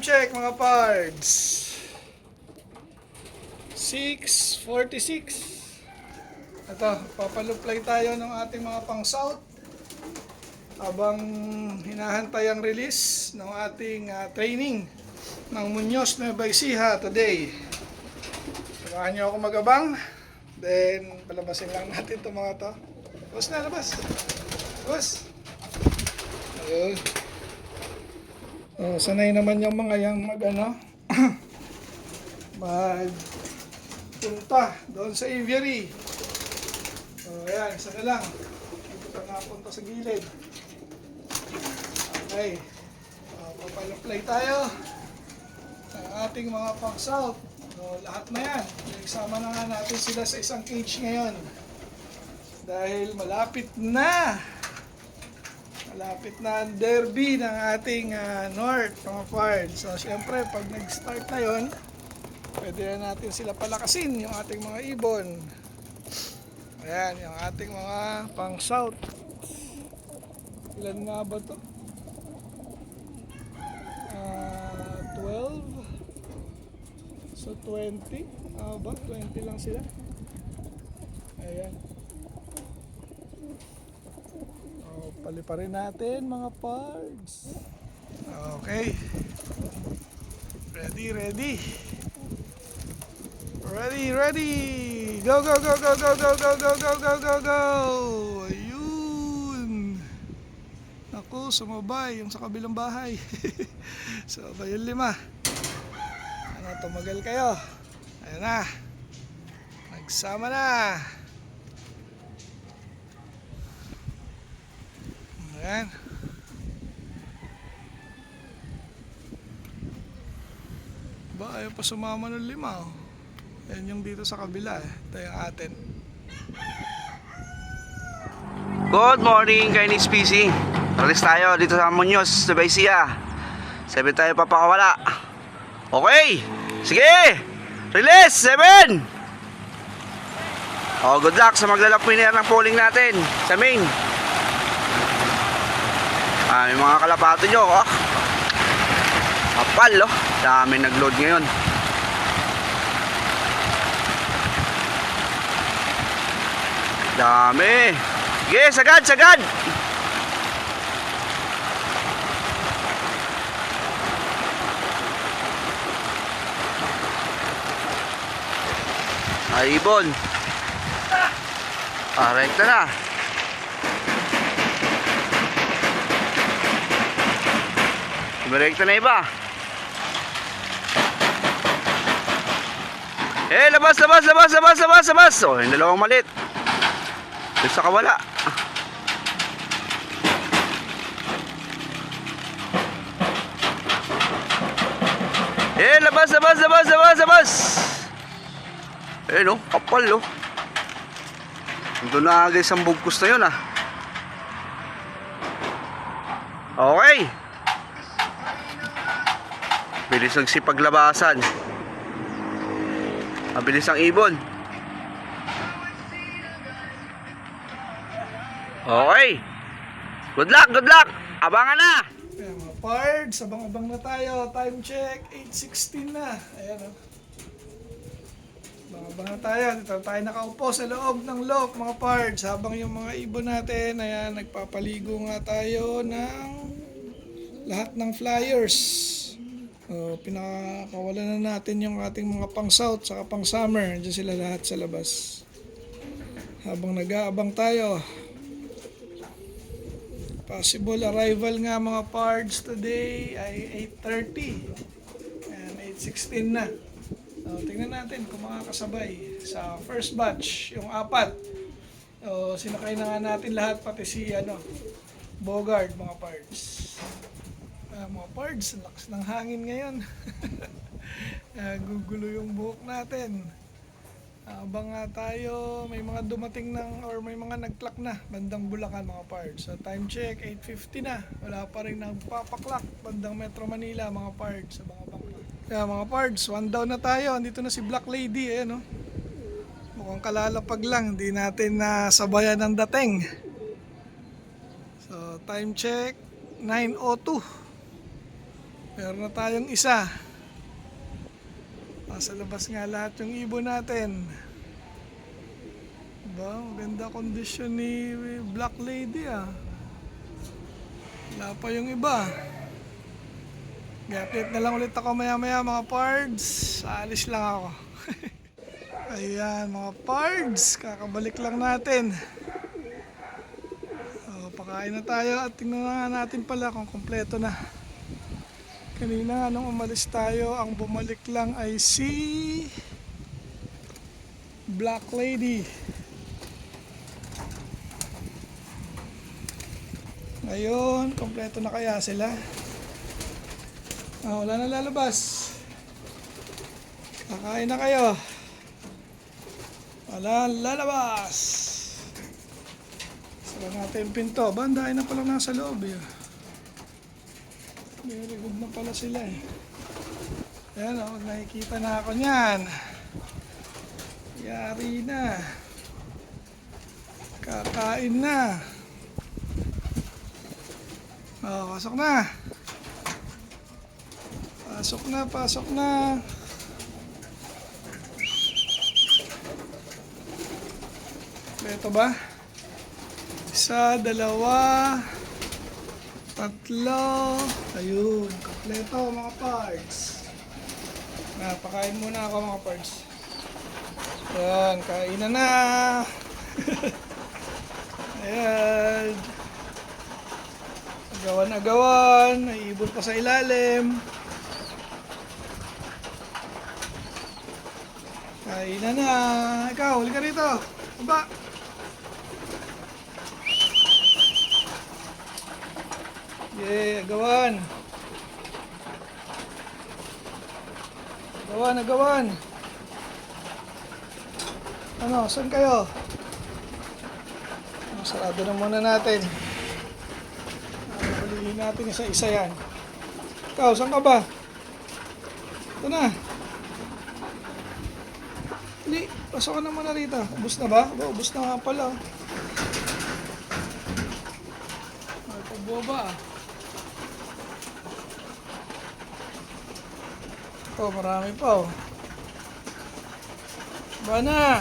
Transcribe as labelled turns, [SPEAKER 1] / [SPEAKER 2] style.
[SPEAKER 1] check mga pards. 6:46. Ito, papaluplay tayo ng ating mga pang south habang hinahantay ang release ng ating training ng Muñoz Nueva Ecija today. Samahan nyo ako magabang, then palabasin lang natin itong mga to. Labas na, labas. Labas. Ayun. Sanay naman yung mga yang magpunta doon sa aviary. Ayan, isa na lang. Ito pa napunta sa gilid. Okay. Papaluplay tayo ng ating mga pang south. Lahat na yan. Isama na nga natin sila sa isang cage ngayon. Dahil malapit na ang derby ng ating North, mga pards. So, syempre, pag nag-start na yun, pwede na natin sila palakasin, yung ating mga ibon. Ayan, yung ating mga pang-south. Ilan nga ba to? 12? So, 20? Ba? 20 lang sila. Ayan. Paliparin natin mga pards. Okay. Ready. Go. Ayun. Naku, sumabay yung sa kabilang bahay. Sumabay yung 5. Ano, tumagal kayo. Ayan na. Nagsama na. Ayan. Ba, ayaw pa sumama ng 5. Oh. Ayan yung dito sa kabila. Ito yung atin.
[SPEAKER 2] Good morning, Chinese PC. Release tayo dito sa Muñoz Nueva Ecija. 7 tayo papakawala. Okay, sige. Release, 7. Good luck sa maglalak winner ng polling natin sa main. May mga kalapato nyo, kapal, dami nag-load ngayon. Dami. Sige, sagad. Ay, ibon. Rekta na. Direkta na iba. Labas. Yung dalawang malit. Sa kawala. Labas. Kapal, Ito na guys ang bugkos na yun, Okay. Bilis ang sipaglabasan. Mabilis ang ibon. Okay. Good luck. Abangan na.
[SPEAKER 1] Ayan mga pards, abang-abang na tayo. Time check, 8:16 na. Ayan Abang-abang na tayo. Dito tayo nakaupo sa loob ng lock mga pards. Habang yung mga ibon natin, ayan, nagpapaligo nga tayo ng lahat ng flyers. Pinakawalan na natin yung ating mga pang south saka pang summer. Diyan sila lahat sa labas. Habang nag-aabang tayo. Possible arrival nga mga pards today ay 8:30 and 8:16 na. So, tingnan natin kung makakasabay sa first batch, yung 4. Sinakay na nga natin lahat, pati si Bogard mga pards. Mga pards, lakas ng hangin ngayon. Gugulo yung buhok natin. Abang nga tayo, may mga dumating may mga nag-clock na bandang Bulacan mga pards. So time check, 8:50 na. Wala pa rin nagpapaklak bandang Metro Manila mga pards. Abang-abang na. Kaya mga pards, 1 down na tayo. Andito na si Black Lady. Mukhang kalalapag lang. Hindi natin nasabayan ng dating. So time check, 9:02. Meron na tayong isa. Nasa labas nga lahat yung ibon natin. Ba, maganda kondisyon ni Black Lady ah. Wala pa yung iba. Gapit na lang ulit ako maya maya mga pards. Alis lang ako. Ayan mga pards, kakabalik lang natin. Pakain na tayo at tingnan na natin pala kung kompleto na. Kanina nung umalis tayo, ang bumalik lang ay si Black Lady. Ngayon, kompleto na kaya sila? Wala na lalabas. Kakain na kayo. Wala lalabas. Sara natin yung pinto. Bandahin na pala nasa loob eh. Very good na pala sila eh. Ayan o, nakikita na ako niyan. Yari na. Kakain na. Pasok na. Pasok na, pasok na. Ito ba? Isa, dalawa, tatlo. Ayun, kompleto mga parts. Napakain muna ako mga parts. Ayan, kainan na. Ayan. Agawan-agawan. May ibon pa sa ilalim. Kainan na. Ikaw, huli ka rito. Aba. Yeah, agawan. Agawan, agawan. Ano, saan kayo? Sarado na muna natin. Hulihin natin isa-isa yan. Ikaw, saan ka ba? Ito na. Hindi, pasok ka na muna rito. Ubus na ba? Ubus na nga pala. May pagboba ah. Oh, marami pa oh. Ba na?